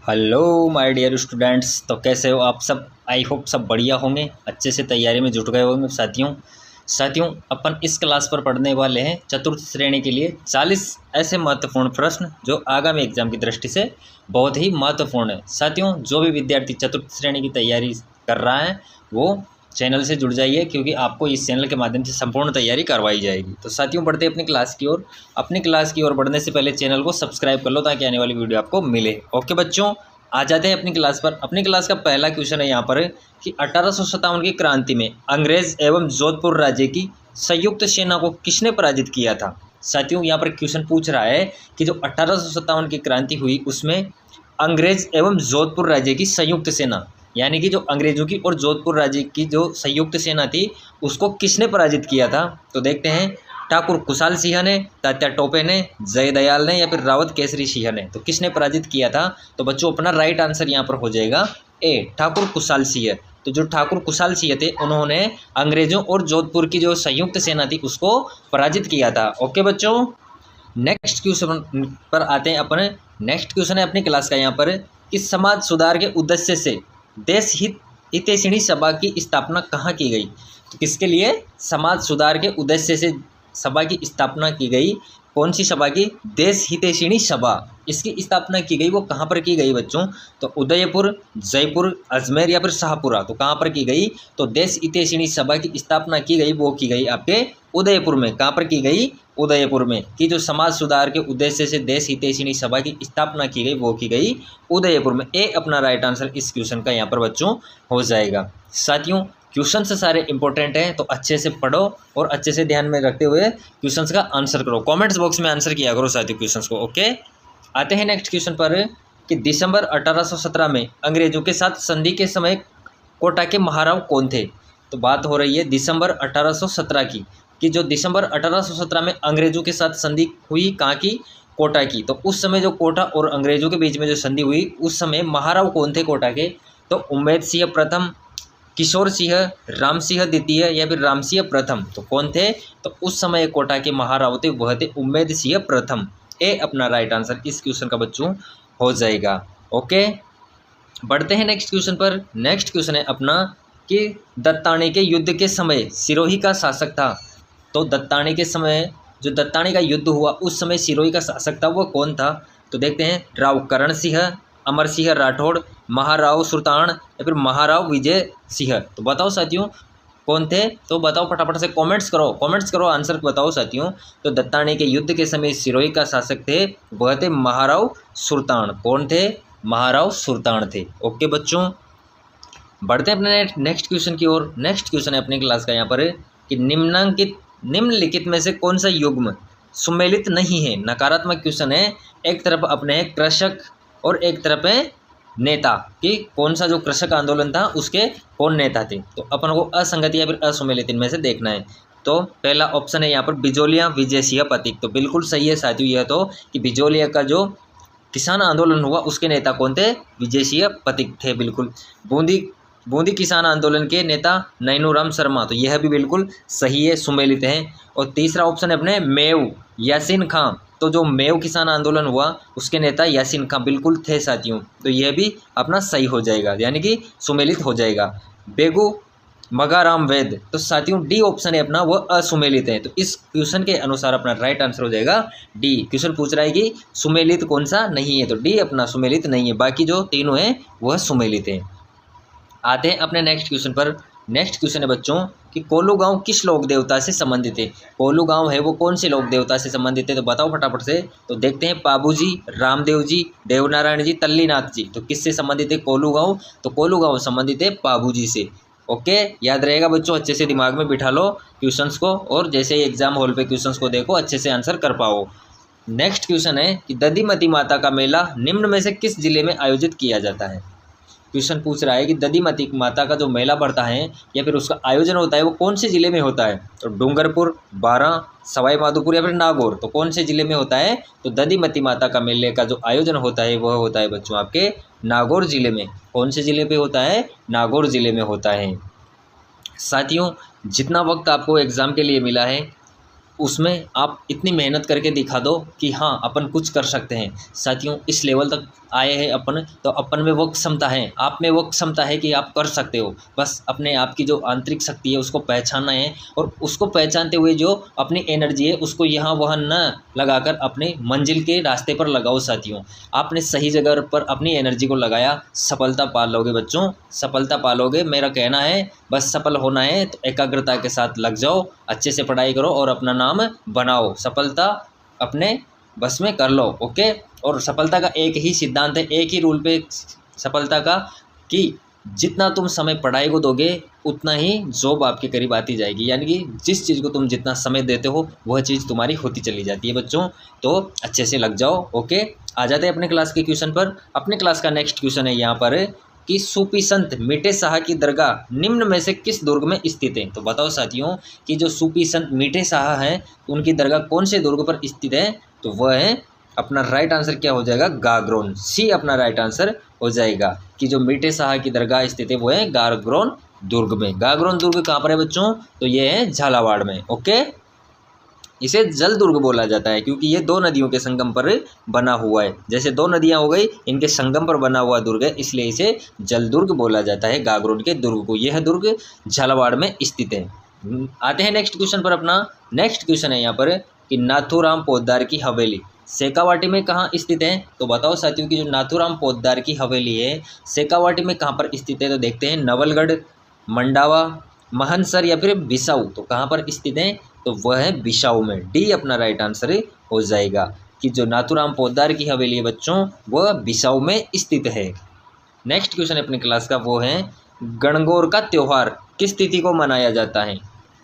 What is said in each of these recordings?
Hello my dear students. तो कैसे हो आप सब? आई होप सब बढ़िया होंगे, अच्छे से तैयारी में जुट गए होंगे। साथियों अपन इस क्लास पर पढ़ने वाले हैं चतुर्थ श्रेणी के लिए 40 ऐसे महत्वपूर्ण प्रश्न जो आगामी एग्जाम की दृष्टि से बहुत ही महत्वपूर्ण है। साथियों, जो भी विद्यार्थी चतुर्थ श्रेणी की तैयारी कर रहा है वो चैनल से जुड़ जाइए, क्योंकि आपको इस चैनल के माध्यम से संपूर्ण तैयारी करवाई जाएगी। तो साथियों, बढ़ते अपनी क्लास की ओर। अपनी क्लास की ओर बढ़ने से पहले चैनल को सब्सक्राइब कर लो ताकि आने वाली वीडियो आपको मिले। ओके बच्चों, आ जाते हैं अपनी क्लास पर। अपनी क्लास का पहला क्वेश्चन है यहाँ पर कि 1857 की क्रांति में अंग्रेज एवं जोधपुर राज्य की संयुक्त सेना को किसने पराजित किया था। साथियों, यहाँ पर क्वेश्चन पूछ रहा है कि जो 1857 की क्रांति हुई उसमें अंग्रेज एवं जोधपुर राज्य की संयुक्त सेना, यानी कि जो अंग्रेजों की और जोधपुर राज्य की जो संयुक्त सेना थी उसको किसने पराजित किया था। तो देखते हैं, ठाकुर कुशाल सिंह ने, तात्या टोपे ने, जयदयाल ने या फिर रावत केसरी सिंह ने। तो किसने पराजित किया था? तो बच्चों अपना राइट आंसर यहाँ पर हो जाएगा ए, ठाकुर कुशाल सिंह। तो जो ठाकुर कुशाल सिंह थे उन्होंने अंग्रेजों और जोधपुर की जो संयुक्त सेना थी उसको पराजित किया था। ओके बच्चों, नेक्स्ट क्वेश्चन पर आते हैं अपने। नेक्स्ट क्वेश्चन है अपनी क्लास का यहाँ पर कि समाज सुधार के उद्देश्य से देश हितैषिणी सभा की स्थापना कहाँ की गई। तो किसके लिए समाज सुधार के उद्देश्य से सभा की स्थापना की गई? कौन सी सभा की? देश हितैषिणी सभा। इसकी स्थापना की गई वो कहाँ पर की गई बच्चों? तो उदयपुर, जयपुर, अजमेर या फिर शाहपुरा। तो कहाँ पर की गई? तो देश हितैषिणी सभा की स्थापना की गई वो की गई आपके उदयपुर में। कहाँ पर की गई? उदयपुर में। कि जो समाज सुधार के उद्देश्य से देश हितैषिणी सभा की स्थापना की गई वो की गई उदयपुर में। ए अपना राइट आंसर इस क्वेश्चन का यहाँ पर बच्चों हो जाएगा। साथियों, क्वेश्चन से सारे इंपॉर्टेंट हैं तो अच्छे से पढ़ो और अच्छे से ध्यान में रखते हुए क्वेश्चंस का आंसर करो। कमेंट्स बॉक्स में आंसर किया करो साथियों क्वेश्चंस को। ओके, आते हैं नेक्स्ट क्वेश्चन पर कि दिसंबर 1817 में अंग्रेजों के साथ संधि के समय कोटा के महाराव कौन थे। तो बात हो रही है दिसंबर 1817 की, कि जो दिसंबर 1817 में अंग्रेजों के साथ संधि हुई कहाँ की? कोटा की। तो उस समय जो कोटा और अंग्रेजों के बीच में जो संधि हुई उस समय महाराव कौन थे कोटा के? तो उम्मेद सिंह प्रथम, किशोर सिंह, राम सिंह द्वितीय या फिर राम सिंह प्रथम। तो कौन थे? तो उस समय कोटा के महाराव थे वह थे उम्मेद सिंह प्रथम। ए अपना राइट आंसर इस क्वेश्चन का बच्चों हो जाएगा। ओके, बढ़ते हैं नेक्स्ट क्वेश्चन पर। नेक्स्ट क्वेश्चन है अपना कि दत्तानी के युद्ध के समय सिरोही का शासक था। तो दत्तानी के समय जो दत्तानी का युद्ध हुआ उस समय सिरोही का शासक था वो कौन था? तो देखते हैं, राव करण सिंह, अमर सिंह राठौड़, महाराव सुल्तान या फिर महाराव विजय सिंह। तो बताओ साथियों कौन थे? तो बताओ फटाफट से कमेंट्स करो आंसर बताओ साथियों। तो दत्तानी के युद्ध के समय सिरोही का शासक थे वह थे महाराव सुल्तान। कौन थे? महाराव सुल्तान थे। ओके बच्चों, बढ़ते हैं अपने नेक्स्ट क्वेश्चन की ओर। नेक्स्ट क्वेश्चन है अपनी क्लास का यहाँ पर कि निम्नलिखित में से कौन सा युग्म सुमेलित नहीं है। नकारात्मक क्वेश्चन है। एक तरफ अपने है कृषक और एक तरफ है नेता, कि कौन सा जो कृषक आंदोलन था उसके कौन नेता थे। तो अपन को असंगति या फिर असुमेलित इनमें से देखना है। तो पहला ऑप्शन है यहाँ पर बिजोलिया विजय सिंह पथिक। तो बिल्कुल सही है साथियों यह तो, कि बिजोलिया का जो किसान आंदोलन हुआ उसके नेता कौन थे? विजय सिंह पथिक थे। बिल्कुल। बूंदी किसान आंदोलन के नेता नैनूराम शर्मा। तो यह भी बिल्कुल सही है, सुमेलित है। और तीसरा ऑप्शन है अपने मेव यासीन खां। तो जो मेव किसान आंदोलन हुआ उसके नेता यासीन खां बिल्कुल थे साथियों। तो यह भी अपना सही हो जाएगा, यानी कि सुमेलित हो जाएगा। बेगू मगाराम वैद। तो साथियों डी ऑप्शन है अपना वह असुमेलित है। तो इस क्वेश्चन के अनुसार अपना राइट आंसर हो जाएगा डी। क्वेश्चन पूछ रहा है कि सुमेलित कौन सा नहीं है, तो डी अपना सुमेलित नहीं है, बाकी जो तीनों हैं वह सुमेलित हैं। आते हैं अपने नेक्स्ट क्वेश्चन पर। नेक्स्ट क्वेश्चन है बच्चों कि कोल्लू गांव किस लोक देवता से संबंधित है। कोल्लू गांव है वो कौन से लोक देवता से संबंधित है? तो बताओ फटाफट से। तो देखते हैं, पाबू जी, रामदेव जी, देवनारायण जी, तल्लीनाथ जी। तो किससे संबंधित है कोल्लू गांव? तो कोल्लू गांव संबंधित है पाबू जी से। ओके, याद रहेगा बच्चों, अच्छे से दिमाग में बिठा लो क्वेश्चंस को, और जैसे ही एग्जाम हॉल पे क्वेश्चंस को देखो अच्छे से आंसर कर पाओ। नेक्स्ट क्वेश्चन है कि दधिमती माता का मेला निम्न में से किस जिले में आयोजित किया जाता है। क्वेश्चन पूछ रहा है कि दधिमती माता का जो मेला पड़ता है या फिर उसका आयोजन होता है वो कौन से जिले में होता है। तो डूंगरपुर, बारां, सवाई माधोपुर या फिर नागौर। तो कौन से जिले में होता है? तो दधिमती माता का मेले का जो आयोजन होता है वह होता है बच्चों आपके नागौर जिले में। कौन से जिले पे होता है? नागौर जिले में होता है। साथियों, जितना वक्त आपको एग्जाम के लिए मिला है उसमें आप इतनी मेहनत करके दिखा दो कि हाँ अपन कुछ कर सकते हैं। साथियों इस लेवल तक आए हैं अपन, तो अपन में वो क्षमता है, आप में वो क्षमता है कि आप कर सकते हो। बस अपने आप की जो आंतरिक शक्ति है उसको पहचानना है, और उसको पहचानते हुए जो अपनी एनर्जी है उसको यहाँ वहाँ न लगाकर अपने मंजिल के रास्ते पर लगाओ। साथियों आपने सही जगह पर अपनी एनर्जी को लगाया, सफलता पा लोगे बच्चों, सफलता पा लोगे। मेरा कहना है बस सफल होना है तो एकाग्रता के साथ लग जाओ, अच्छे से पढ़ाई करो और अपना नाम बनाओ, सफलता अपने बस में कर लो। ओके। और सफलता का एक ही सिद्धांत है, एक ही रूल पे सफलता का, कि जितना तुम समय पढ़ाई को दोगे उतना ही जॉब आपके करीब आती जाएगी। यानी कि जिस चीज़ को तुम जितना समय देते हो वह चीज़ तुम्हारी होती चली जाती है बच्चों। तो अच्छे से लग जाओ। ओके। आ जाते हैं अपने क्लास के क्वेश्चन पर। अपने क्लास का नेक्स्ट क्वेश्चन है यहाँ पर कि सूफी संत मीठे शाह की दरगाह निम्न में से किस दुर्ग में स्थित है। तो बताओ साथियों कि जो सूफी संत मीठे शाह हैं उनकी दरगाह कौन से दुर्ग पर स्थित है। तो वह है, अपना राइट आंसर क्या हो जाएगा, गागरोन। सी अपना राइट आंसर हो जाएगा कि जो मीठे शाह की दरगाह स्थित है वो है गागरोन दुर्ग में। गागरोन दुर्ग कहाँ पर है बच्चों, तो ये है झालावाड़ में। ओके। इसे जल दुर्ग बोला जाता है क्योंकि ये दो नदियों के संगम पर बना हुआ है। जैसे दो नदियां हो गई, इनके संगम पर बना हुआ दुर्ग है, इसलिए इसे जल दुर्ग बोला जाता है, गागरोन के दुर्ग को। यह दुर्ग झालावाड़ में स्थित है। आते हैं नेक्स्ट क्वेश्चन पर। अपना नेक्स्ट क्वेश्चन है यहाँ पर कि नाथूराम पोद्दार की हवेली शेखावाटी में कहाँ स्थित है। तो बताओ साथियों की जो नाथूराम पोद्दार की हवेली है शेखावाटी में कहाँ पर स्थित है। तो देखते हैं नवलगढ़, मंडावा, महनसर या फिर बिसाऊ। तो कहाँ पर स्थित है, तो वह है बिसाऊ में। डी अपना राइट आंसर हो जाएगा कि जो नाथूराम पोद्दार की हवेली है बच्चों वह बिसाऊ में स्थित है। नेक्स्ट क्वेश्चन अपनी क्लास का वो है गणगौर का त्यौहार किस तिथि को मनाया जाता है।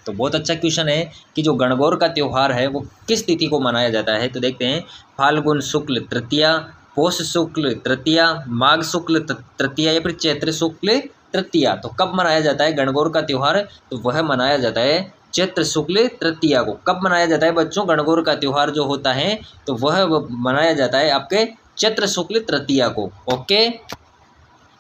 तो बहुत अच्छा क्वेश्चन है कि जो गणगौर का त्यौहार है वो किस तिथि को मनाया जाता है। तो देखते हैं फाल्गुन शुक्ल तृतीया, पौष शुक्ल तृतीया, माघ शुक्ल तृतीया या फिर चैत्र शुक्ल तृतीया। तो कब मनाया जाता है गणगौर का त्यौहार, तो वह मनाया जाता है चैत्र शुक्ल तृतीया को। कब मनाया जाता है बच्चों गणगौर का त्यौहार जो होता है, तो वह मनाया जाता है आपके चैत्र शुक्ल तृतीया को। ओके।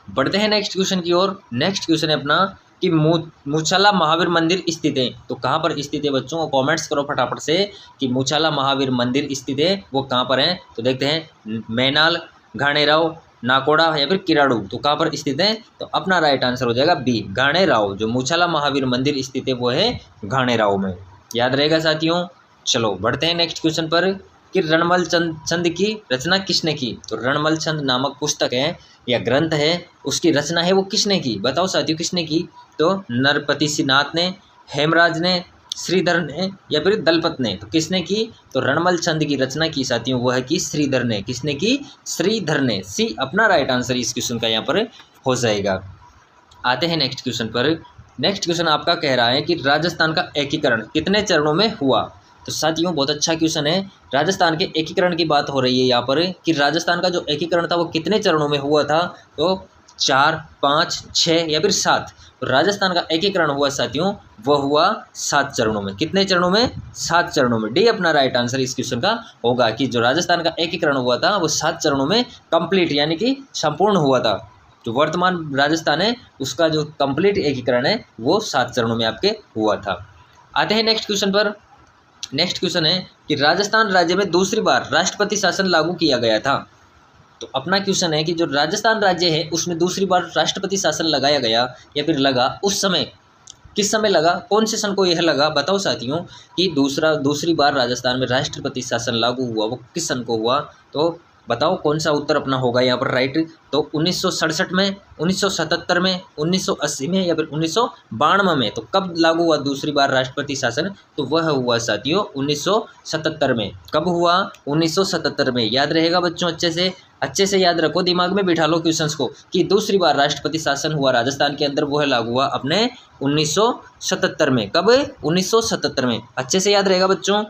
बढ़ते हैं नेक्स्ट क्वेश्चन की ओर। नेक्स्ट क्वेश्चन है अपना कि मूछाला महावीर मंदिर स्थित है। तो कहाँ पर स्थित है बच्चों को कमेंट्स करो फटाफट से कि मूछाला महावीर मंदिर स्थित है वो कहाँ पर है। तो देखते हैं मैनाल, घाणेराव, नाकोड़ा या फिर किराड़ू। तो कहाँ पर स्थित है, तो अपना राइट आंसर हो जाएगा बी घाणेराव। जो मूछाला महावीर मंदिर स्थित है वो है घाणेराव में। याद रहेगा साथियों। चलो बढ़ते हैं नेक्स्ट क्वेश्चन पर कि रणमल छंद की रचना किसने की। तो रणमल छंद नामक पुस्तक है या ग्रंथ है, उसकी रचना है वो किसने की। बताओ साथियों किसने की। तो नरपति सिंहनाथ ने, हेमराज ने, श्रीधर ने या फिर दलपत ने। तो किसने की, तो रणमल छंद की रचना की साथियों वो है कि श्रीधर ने। किसने की, श्रीधर ने। सी अपना राइट आंसर इस क्वेश्चन का यहाँ पर हो जाएगा। आते हैं नेक्स्ट क्वेश्चन पर। नेक्स्ट क्वेश्चन आपका कह रहा है कि राजस्थान का एकीकरण कितने चरणों में हुआ। तो साथियों बहुत अच्छा क्वेश्चन है। राजस्थान के एकीकरण की बात हो रही है यहाँ पर कि राजस्थान का जो एकीकरण था वो कितने चरणों में हुआ था। तो 4, 5, 6 या फिर 7। तो राजस्थान का एकीकरण हुआ साथियों वह हुआ 7 चरणों में। कितने चरणों में, 7 चरणों में। डी अपना राइट आंसर इस क्वेश्चन का होगा कि जो राजस्थान का एकीकरण हुआ था वो 7 चरणों में कंप्लीट यानी कि संपूर्ण हुआ था। जो वर्तमान राजस्थान है उसका जो कंप्लीट एकीकरण है वो 7 चरणों में आपके हुआ था। आते हैं नेक्स्ट क्वेश्चन पर। नेक्स्ट क्वेश्चन है कि राजस्थान राज्य में दूसरी बार राष्ट्रपति शासन लागू किया गया था। तो अपना क्वेश्चन है कि जो राजस्थान राज्य है उसमें दूसरी बार राष्ट्रपति शासन लगाया गया या फिर लगा, उस समय किस समय लगा, कौन से सन को यह लगा। बताओ साथियों कि दूसरी बार राजस्थान में राष्ट्रपति शासन लागू हुआ वो किस सन को हुआ। तो बताओ कौन सा उत्तर अपना होगा यहाँ पर राइट। तो 1967 में, 1977 में, 1980 में या फिर 1992 में। तो कब लागू हुआ दूसरी बार राष्ट्रपति शासन, तो वह हुआ साथियों 1977 में। कब हुआ, 1977 में। याद रहेगा बच्चों, अच्छे से याद रखो, दिमाग में बिठा लो क्वेश्चंस को कि दूसरी बार राष्ट्रपति शासन हुआ राजस्थान के अंदर वह लागू हुआ अपने 1977 में। कब, 1977 में। अच्छे से याद रहेगा बच्चों।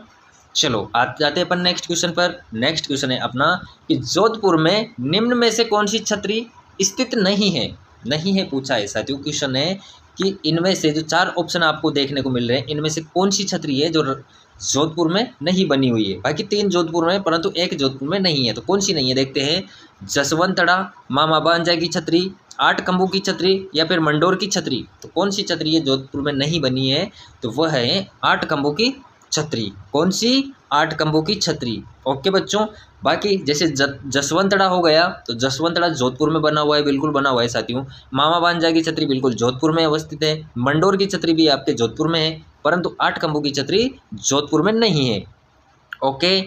चलो आज जाते हैं अपन नेक्स्ट क्वेश्चन पर। नेक्स्ट क्वेश्चन है अपना कि जोधपुर में निम्न में से कौन सी छतरी स्थित नहीं है पूछा है साथियों। क्वेश्चन है कि इनमें से जो 4 ऑप्शन आपको देखने को मिल रहे हैं इनमें से कौन सी छतरी है जो जोधपुर में नहीं बनी हुई है। बाकी 3 जोधपुर में परंतु 1 जोधपुर में नहीं है। तो कौन सी नहीं है देखते हैं। जसवंतड़ा, मामा बांजा की छतरी, 8 खंभों की छतरी या फिर मंडोर की छतरी। तो कौन सी छतरी है जोधपुर में नहीं बनी है, तो वह है 8 खंभों की छतरी। कौन सी? 8 खंभों की छतरी। ओके बच्चों। बाकी जैसे जसवंतड़ा हो गया, तो जसवंतड़ा जोधपुर में बना हुआ है, बिल्कुल बना हुआ है साथियों। मामा भांजा की छतरी बिल्कुल जोधपुर में अवस्थित है। मंडोर की छतरी भी आपके जोधपुर में है, परंतु 8 खंभों की छतरी जोधपुर में नहीं है। ओके,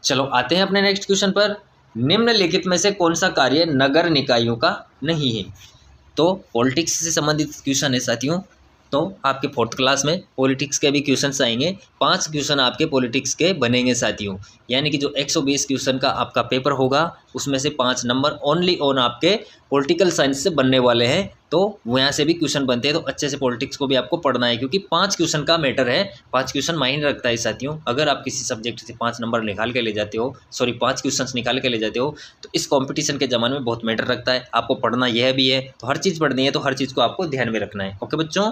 चलो आते हैं अपने नेक्स्ट क्वेश्चन पर। निम्नलिखित में से कौन सा कार्य नगर निकायों का नहीं है? तो पॉलिटिक्स से संबंधित क्वेश्चन है साथियों। तो आपके 4th क्लास में पॉलिटिक्स के भी क्वेश्चन आएंगे। 5 क्वेश्चन आपके पॉलिटिक्स के बनेंगे साथियों, यानी कि जो 120 क्वेश्चन का आपका पेपर होगा उसमें से 5 नंबर ओनली ऑन आपके पॉलिटिकल साइंस से बनने वाले हैं। तो यहाँ से भी क्वेश्चन बनते हैं, तो अच्छे से पॉलिटिक्स को भी आपको पढ़ना है, क्योंकि 5 क्वेश्चन का मैटर है। 5 क्वेश्चन मायने रखता है साथियों। अगर आप किसी सब्जेक्ट से 5 नंबर निकाल के ले जाते हो, 5 क्वेश्चन निकाल के ले जाते हो, तो इस कंपटीशन के ज़माने में बहुत मैटर रखता है। आपको पढ़ना यह भी है, तो हर चीज़ पढ़नी है, तो हर चीज़ को आपको ध्यान में रखना है। ओके बच्चों,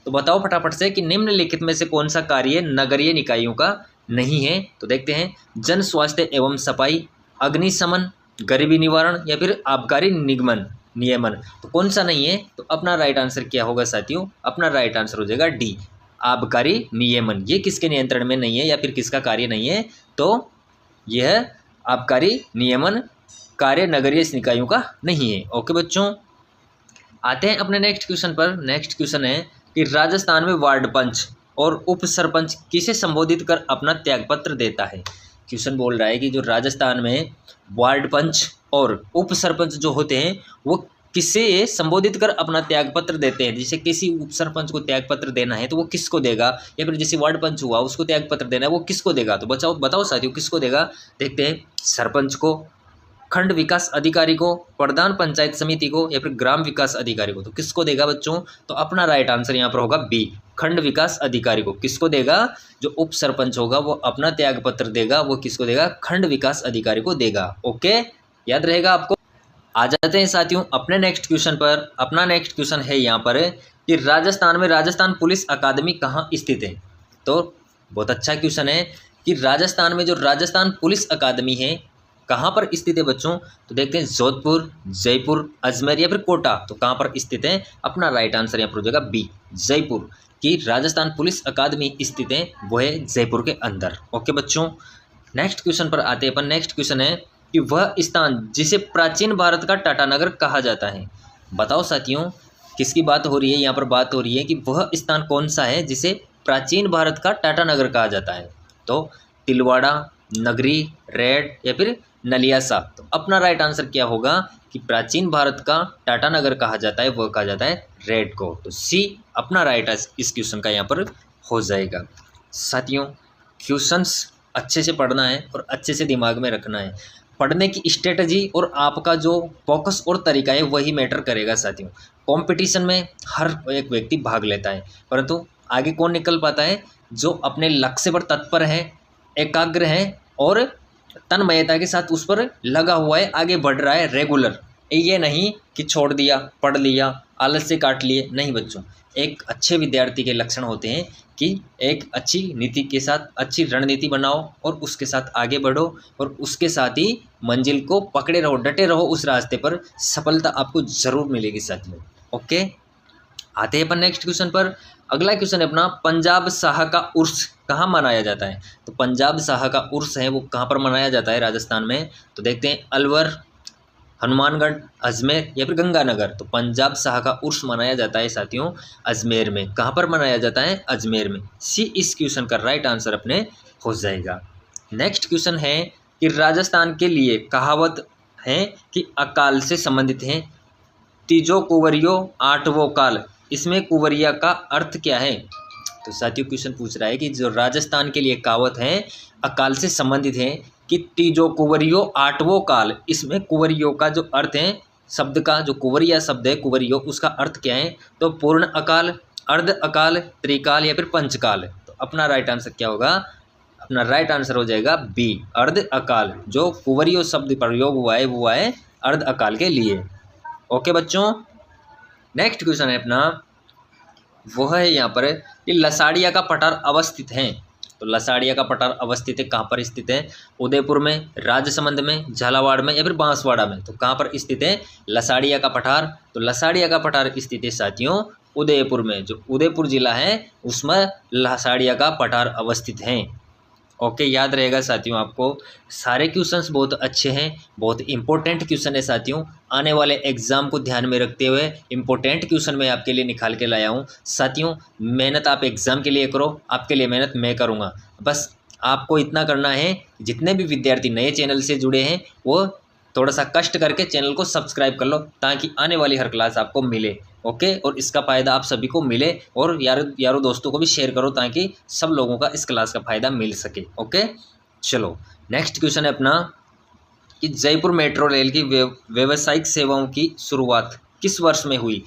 तो बताओ फटाफट से कि निम्नलिखित में से कौन सा कार्य नगरीय निकायों का नहीं है? तो देखते हैं। जन स्वास्थ्य एवं सफाई, अग्निशमन, गरीबी निवारण या फिर आबकारी नियमन। तो कौन सा नहीं है? तो अपना राइट आंसर क्या होगा साथियों? अपना राइट आंसर हो जाएगा डी, आबकारी नियमन। ये किसके नियंत्रण में नहीं है या फिर किसका कार्य नहीं है? तो यह आबकारी नियमन कार्य नगरीय निकायों का नहीं है। ओके बच्चों, आते हैं अपने नेक्स्ट क्वेश्चन पर। नेक्स्ट क्वेश्चन है कि राजस्थान में वार्ड पंच और उप सरपंच किसे संबोधित कर अपना त्यागपत्र देता है? क्वेश्चन बोल रहा है कि जो राजस्थान में वार्ड पंच और उप सरपंच जो होते हैं वो किसे संबोधित कर अपना त्यागपत्र देते हैं। जैसे किसी उप सरपंच को त्यागपत्र देना है तो वो किसको देगा, या फिर जैसे वार्ड पंच हुआ उसको त्यागपत्र देना है वो किसको देगा? तो बताओ साथियों किसको देगा? देखते हैं। सरपंच को, खंड विकास अधिकारी को, प्रधान पंचायत समिति को, या फिर ग्राम विकास अधिकारी को। तो किसको देगा बच्चों? तो अपना राइट आंसर यहाँ पर होगा बी, खंड विकास अधिकारी को। किसको देगा? जो उप सरपंच होगा वो अपना त्यागपत्र देगा, वो किसको देगा? खंड विकास अधिकारी को देगा। ओके, याद रहेगा आपको। आ जाते हैं साथियों अपने नेक्स्ट क्वेश्चन पर। अपना नेक्स्ट क्वेश्चन है यहाँ पर कि राजस्थान में राजस्थान पुलिस अकादमी कहाँ स्थित है? तो बहुत अच्छा क्वेश्चन है कि राजस्थान में जो राजस्थान पुलिस अकादमी है कहाँ पर स्थित है बच्चों? तो देखते हैं। जोधपुर, जयपुर, अजमेर या फिर कोटा। तो कहाँ पर स्थित है? अपना राइट आंसर यहाँ पर हो जाएगा बी, जयपुर की राजस्थान पुलिस अकादमी स्थित है वो है जयपुर के अंदर। ओके बच्चों, नेक्स्ट क्वेश्चन पर आते हैं अपन। नेक्स्ट क्वेश्चन है कि वह स्थान जिसे प्राचीन भारत का टाटानगर कहा जाता है। बताओ साथियों किसकी बात हो रही है? यहाँ पर बात हो रही है कि वह स्थान कौन सा है जिसे प्राचीन भारत का टाटानगर कहा जाता है। तो तिलवाड़ा, नगरी, रेड या फिर नलियासा। तो अपना राइट आंसर क्या होगा कि प्राचीन भारत का टाटानगर कहा जाता है वह कहा जाता है रेड को। तो सी अपना राइट इस क्वेश्चन का यहाँ पर हो जाएगा। साथियों क्वेश्चंस अच्छे से पढ़ना है और अच्छे से दिमाग में रखना है। पढ़ने की स्ट्रेटजी और आपका जो फोकस और तरीका है वही मैटर करेगा साथियों। कंपटीशन में हर एक व्यक्ति भाग लेता है, परंतु आगे कौन निकल पाता है? जो अपने लक्ष्य पर तत्पर है, एकाग्र है और तन्मयता के साथ उस पर लगा हुआ है, आगे बढ़ रहा है रेगुलर। ये नहीं कि छोड़ दिया, पढ़ लिया, आलस से काट लिए। नहीं बच्चों, एक अच्छे विद्यार्थी के लक्षण होते हैं कि एक अच्छी नीति के साथ अच्छी रणनीति बनाओ और उसके साथ आगे बढ़ो और उसके साथ ही मंजिल को पकड़े रहो, डटे रहो उस रास्ते पर। सफलता आपको ज़रूर मिलेगी साथियों। ओके, आते हैं अपन नेक्स्ट क्वेश्चन पर। अगला क्वेश्चन है अपना, पंजाब शाह का उर्स कहाँ मनाया जाता है? तो पंजाब शाह का उर्स है वो कहाँ पर मनाया जाता है राजस्थान में? तो देखते हैं। अलवर, हनुमानगढ़, अजमेर या फिर गंगानगर। तो पंजाब शाह का उर्स मनाया जाता है साथियों अजमेर में। कहाँ पर मनाया जाता है? अजमेर में। सी इस क्वेश्चन का राइट आंसर अपने हो जाएगा। नेक्स्ट क्वेश्चन है कि राजस्थान के लिए कहावत है कि अकाल से संबंधित है। तीजो कुंवरियो आठवो काल, इसमें कुंवरिया का अर्थ क्या है? तो साथियों क्वेश्चन पूछ रहा है कि जो राजस्थान के लिए कहावत है अकाल से संबंधित है कि तीजो कुंवरियो आठवो काल, इसमें कुंवरियो का जो अर्थ है, शब्द का जो कुंवरिया शब्द है कुंवरियो, उसका अर्थ क्या है? तो पूर्ण अकाल, अर्ध अकाल, त्रिकाल या फिर पंचकाल। तो अपना राइट आंसर क्या होगा? अपना राइट आंसर हो जाएगा बी, अर्ध अकाल। जो कुंवरियो शब्द प्रयोग हुआ है वो है अर्ध अकाल के लिए। ओके बच्चों, नेक्स्ट क्वेश्चन है अपना, वो है यहाँ पर कि लसाड़िया का पठार अवस्थित है। तो लसाड़िया का पठार अवस्थित है, कहाँ पर स्थित है? उदयपुर में, राजसमंद में, झालावाड़ में या फिर बांसवाड़ा में। तो कहाँ पर स्थित है लसाड़िया का पठार? तो लसाड़िया का पठार स्थित है साथियों उदयपुर में, जो उदयपुर जिला है उसमें लहसाड़िया का पठार अवस्थित है। ओके, याद रहेगा साथियों आपको। सारे क्वेश्चंस बहुत अच्छे हैं, बहुत इंपॉर्टेंट क्वेश्चन है साथियों। आने वाले एग्जाम को ध्यान में रखते हुए इंपॉर्टेंट क्वेश्चन मैं आपके लिए निकाल के लाया हूँ साथियों। मेहनत आप एग्जाम के लिए करो, आपके लिए मेहनत मैं करूँगा। बस आपको इतना करना है, जितने भी विद्यार्थी नए चैनल से जुड़े हैं वो थोड़ा सा कष्ट करके चैनल को सब्सक्राइब कर लो, ताकि आने वाली हर क्लास आपको मिले। ओके, और इसका फ़ायदा आप सभी को मिले, और यारों दोस्तों को भी शेयर करो, ताकि सब लोगों का इस क्लास का फ़ायदा मिल सके। ओके, चलो नेक्स्ट क्वेश्चन है अपना कि जयपुर मेट्रो रेल की व्यावसायिक सेवाओं की शुरुआत किस वर्ष में हुई।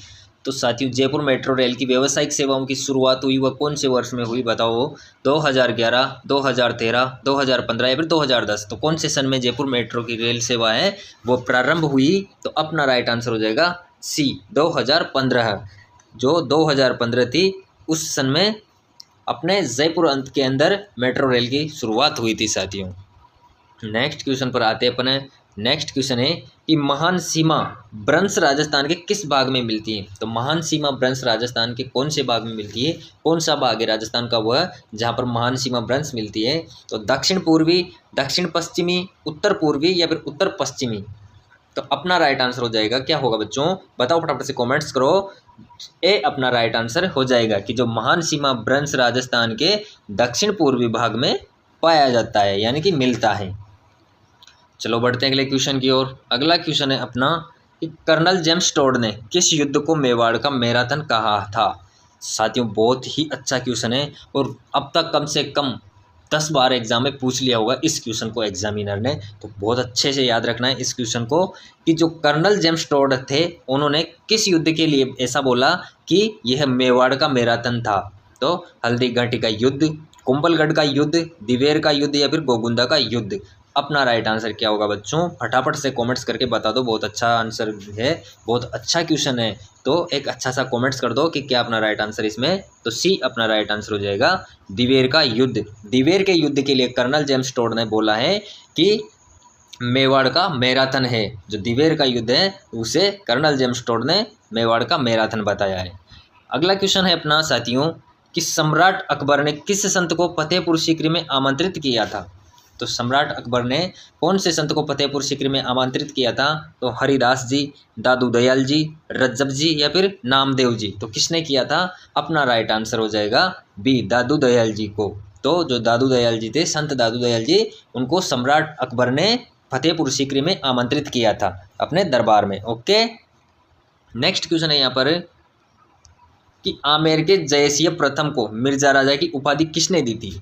तो साथियों, जयपुर मेट्रो रेल की व्यावसायिक सेवाओं की शुरुआत हुई वह कौन से वर्ष में हुई बताओ। 2011, 2013, 2015 या फिर 2010। तो कौन से सन में जयपुर मेट्रो की रेल सेवा है वो प्रारंभ हुई। तो अपना राइट आंसर हो जाएगा सी, 2015। जो 2015 थी उस सन में अपने जयपुर अंत के अंदर मेट्रो रेल की शुरुआत हुई थी साथियों। नेक्स्ट क्वेश्चन पर आते हैं अपने। नेक्स्ट क्वेश्चन है कि महान सीमा भ्रंश राजस्थान के किस भाग में मिलती है। तो महान सीमा भ्रंश राजस्थान के कौन से भाग में मिलती है, कौन सा भाग है राजस्थान का वह जहाँ पर महान सीमा भ्रंश मिलती है। तो दक्षिण पूर्वी, दक्षिण पश्चिमी, उत्तर पूर्वी या फिर उत्तर पश्चिमी। तो अपना राइट आंसर हो जाएगा क्या होगा बच्चों, बताओ फटाफट से कमेंट्स करो। ए अपना राइट आंसर हो जाएगा कि जो महान सीमा भ्रंश राजस्थान के दक्षिण पूर्वी भाग में पाया जाता है, यानी कि मिलता है। चलो बढ़ते हैं अगले क्वेश्चन की ओर। अगला क्वेश्चन है अपना कि कर्नल जेम्स टोड ने किस युद्ध को मेवाड़ का मैराथन कहा था। साथियों, बहुत ही अच्छा क्वेश्चन है, और अब तक कम से कम 10 बार एग्जाम में पूछ लिया होगा इस क्वेश्चन को एग्जामिनर ने। तो बहुत अच्छे से याद रखना है इस क्वेश्चन को कि जो कर्नल जेम्स टोड थे उन्होंने किस युद्ध के लिए ऐसा बोला कि यह मेवाड़ का मैराथन था। तो हल्दी घाटी का युद्ध, कुंभलगढ़ का युद्ध, दिवेर का युद्ध या फिर गोगुंदा का युद्ध। अपना राइट आंसर क्या होगा बच्चों, फटाफट से कमेंट्स करके बता दो। बहुत अच्छा आंसर है, बहुत अच्छा क्वेश्चन है, तो एक अच्छा सा कमेंट्स कर दो कि क्या अपना राइट आंसर इसमें। तो सी अपना राइट आंसर हो जाएगा दिवेर का युद्ध। दिवेर के युद्ध के लिए कर्नल जेम्स टोड ने बोला है कि मेवाड़ का मैराथन है। जो दिवेर का युद्ध है उसे कर्नल जेम्स टोड ने मेवाड़ का मैराथन बताया है। अगला क्वेश्चन है अपना साथियों कि सम्राट अकबर ने किस संत को फतेहपुर सीकरी में आमंत्रित किया था। तो सम्राट अकबर ने कौन से संत को फतेहपुर सीकरी में आमंत्रित किया था। तो हरिदास जी, दादू दयाल जी, रज्जब जी या फिर नामदेव जी। तो किसने किया था, अपना राइट आंसर हो जाएगा बी, दादू दयाल जी को। तो जो दादू दयाल जी थे, संत दादू दयाल जी, उनको सम्राट अकबर ने फतेहपुर सीकरी में आमंत्रित किया था अपने दरबार में। ओके, नेक्स्ट क्वेश्चन है यहाँ पर कि आमेर के जयसिंह प्रथम को मिर्जा राजा की उपाधि किसने दी थी।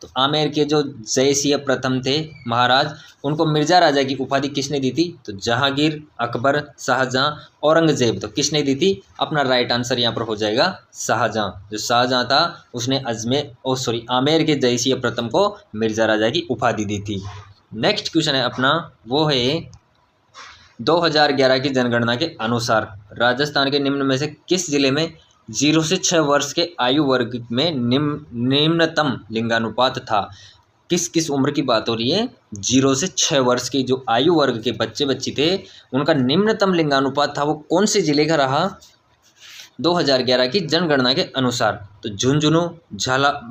तो आमेर के जो जयसिंह प्रथम थे महाराज, उनको मिर्जा राजा की उपाधि किसने दी थी। तो जहांगीर, अकबर, शाहजहां, औरंगजेब। तो किसने दी थी, अपना राइट आंसर यहाँ पर हो जाएगा शाहजहां। जो शाहजहां था उसने आमेर के जयसिंह प्रथम को मिर्जा राजा की उपाधि दी थी। नेक्स्ट क्वेश्चन है अपना, वो है 2011 की जनगणना के अनुसार राजस्थान के निम्न में से किस जिले में 0 से 6 वर्ष के आयु वर्ग में निम्नतम लिंगानुपात था। किस किस उम्र की बात हो रही है, 0 से 6 वर्ष की जो आयु वर्ग के बच्चे थे उनका निम्नतम लिंगानुपात था, वो कौन से जिले का रहा 2011 की जनगणना के अनुसार। तो झुंझुनू,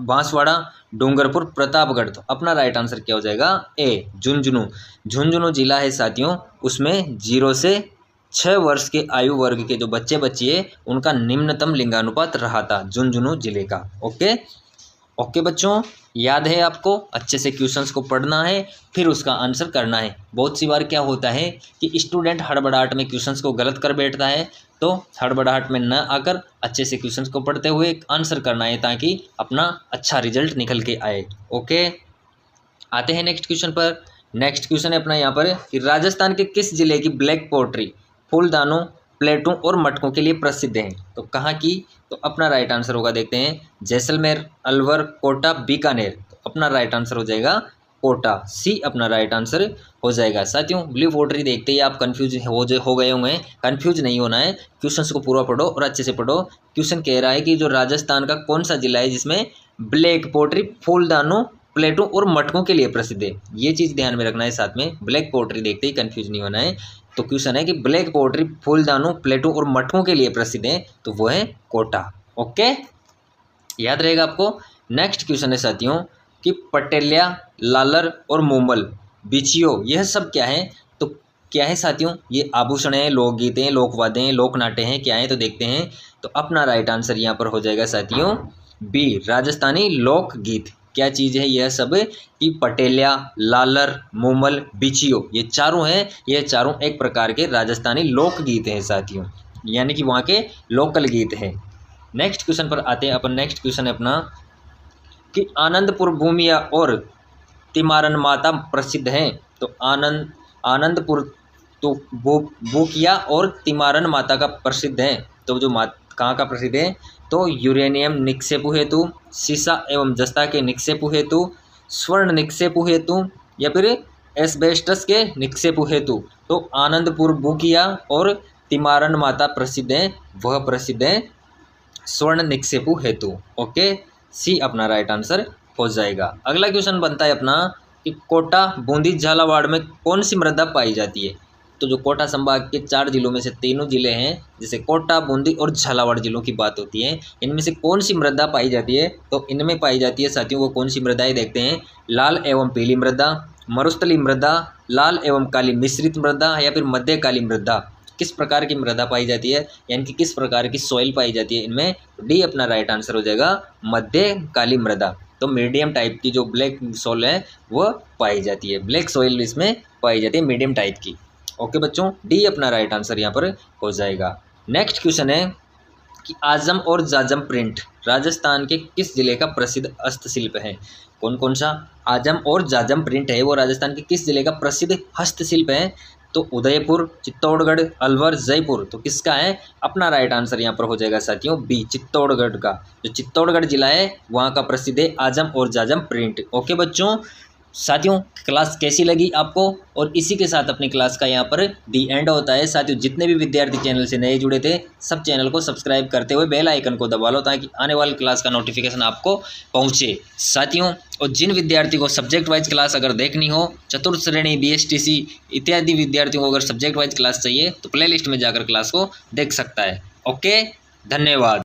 बांसवाड़ा, डूंगरपुर, प्रतापगढ़। तो अपना राइट आंसर क्या हो जाएगा, ए, झुंझुनू। झुंझुनू जिला है साथियों, उसमें 0 से 6 वर्ष के आयु वर्ग के जो बच्चे है उनका निम्नतम लिंगानुपात रहा था झुंझुनू जिले का। ओके बच्चों, याद है आपको, अच्छे से क्वेश्चंस को पढ़ना है फिर उसका आंसर करना है। बहुत सी बार क्या होता है कि स्टूडेंट हड़बड़ाहट में क्वेश्चंस को गलत कर बैठता है, तो हड़बड़ाहट में न आकर अच्छे से क्वेश्चंस को पढ़ते हुए आंसर करना है, ताकि अपना अच्छा रिजल्ट निकल के आए। ओके, आते हैं नेक्स्ट क्वेश्चन पर। नेक्स्ट क्वेश्चन है अपना यहाँ पर कि राजस्थान के किस जिले की ब्लैक पोट्री फूलदानों, प्लेटों और मटकों के लिए प्रसिद्ध है। तो कहाँ की, तो अपना राइट आंसर होगा, देखते हैं, जैसलमेर, अलवर, कोटा, बीकानेर। तो अपना राइट आंसर हो जाएगा कोटा, सी अपना राइट आंसर हो जाएगा। साथियों, ब्लू पोट्री देखते ही आप कंफ्यूज हो गए होंगे, कंफ्यूज नहीं होना है, क्वेश्चन को पूरा पढ़ो और अच्छे से पढ़ो। क्वेश्चन कह रहा है कि जो राजस्थान का कौन सा जिला है जिसमें ब्लैक पोट्री फूलदानों, प्लेटों और मटकों के लिए प्रसिद्ध है। ये चीज़ ध्यान में रखना है। साथ में ब्लैक पोट्री देखते ही कंफ्यूज नहीं होना है। तो क्वेश्चन है कि ब्लैक पोट्री फूलदानों, प्लेटों और मटकों के लिए प्रसिद्ध है, तो वो है कोटा। ओके, याद रहेगा आपको। नेक्स्ट क्वेश्चन है साथियों कि पटेलिया, लालर और मोमल, बिचियो, यह सब क्या है? तो क्या है साथियों? ये आभूषण है, लोकगीत हैं, लोकवाद्य हैं, लोक नाट्य हैं, क्या है? तो देखते हैं। तो अपना राइट आंसर यहाँ पर हो जाएगा साथियों बी, राजस्थानी लोकगीत। क्या चीज़ है यह सब? कि पटेलिया, लालर, मोमल, बिचियो, ये चारों हैं, ये चारों एक प्रकार के राजस्थानी लोकगीत हैं साथियों, यानी कि वहाँ के लोकल गीत हैं। नेक्स्ट क्वेश्चन पर आते हैं अपन। नेक्स्ट क्वेश्चन है अपना कि आनंदपुर भूमिया और तिमारन माता प्रसिद्ध हैं। तो आनंदपुर तो बोकिया और तिमारन माता का प्रसिद्ध है। तो जो कहाँ का प्रसिद्ध है? तो यूरेनियम निक्षेप हेतु, सीसा एवं जस्ता के निक्षेप हेतु, स्वर्ण निक्षेप हेतु, या फिर एस्बेस्टस के निक्षेप हेतु। तो आनंदपुर बोकिया और तिमारन माता प्रसिद्ध है, वह प्रसिद्ध है स्वर्ण निक्षेप हेतु। ओके, सी अपना राइट आंसर हो जाएगा। अगला क्वेश्चन बनता है अपना कि कोटा, बूंदी, झालावाड़ में कौन सी मृदा पाई जाती है? तो जो कोटा संभाग के 4 जिलों में से तीनों जिले हैं, जैसे कोटा, बूंदी और झालावाड़ जिलों की बात होती है, इनमें से कौन सी मृदा पाई जाती है? तो इनमें पाई जाती है साथियों वो कौन सी मृदाएं देखते हैं। लाल एवं पीली मृदा, मरुस्थली मृदा, लाल एवं काली मिश्रित मृदा, या फिर मध्य काली मृदा। किस प्रकार की मृदा पाई जाती है, यानी कि किस प्रकार की सॉइल पाई जाती है इनमें? डी अपना राइट आंसर हो जाएगा मध्य काली मृदा। तो मीडियम टाइप की जो ब्लैक सॉइल है वो पाई जाती है, ब्लैक सॉइल इसमें पाई जाती है मीडियम टाइप की। ओके बच्चों, डी अपना राइट आंसर यहाँ पर हो जाएगा। नेक्स्ट क्वेश्चन है कि आजम और जाजम प्रिंट राजस्थान के किस जिले का प्रसिद्ध हस्तशिल्प है? कौन कौन सा आजम और जाजम प्रिंट है वो राजस्थान के किस जिले का प्रसिद्ध हस्तशिल्प है? तो उदयपुर, चित्तौड़गढ़, अलवर, जयपुर। तो किसका है? अपना राइट आंसर यहाँ पर हो जाएगा साथियों बी, चित्तौड़गढ़ का। जो चित्तौड़गढ़ जिला है वहाँ का प्रसिद्ध है आजम और जाजम प्रिंट। ओके बच्चों, साथियों क्लास कैसी लगी आपको? और इसी के साथ अपनी क्लास का यहाँ पर दी एंड होता है। साथियों जितने भी विद्यार्थी चैनल से नए जुड़े थे सब चैनल को सब्सक्राइब करते हुए बेल आइकन को दबा लो ताकि आने वाली क्लास का नोटिफिकेशन आपको पहुँचे साथियों। और जिन विद्यार्थी को सब्जेक्ट वाइज क्लास अगर देखनी हो, चतुर्थ श्रेणी, BSTC इत्यादि विद्यार्थियों को अगर सब्जेक्ट वाइज क्लास चाहिए तो प्ले लिस्ट में जाकर क्लास को देख सकता है। ओके, धन्यवाद।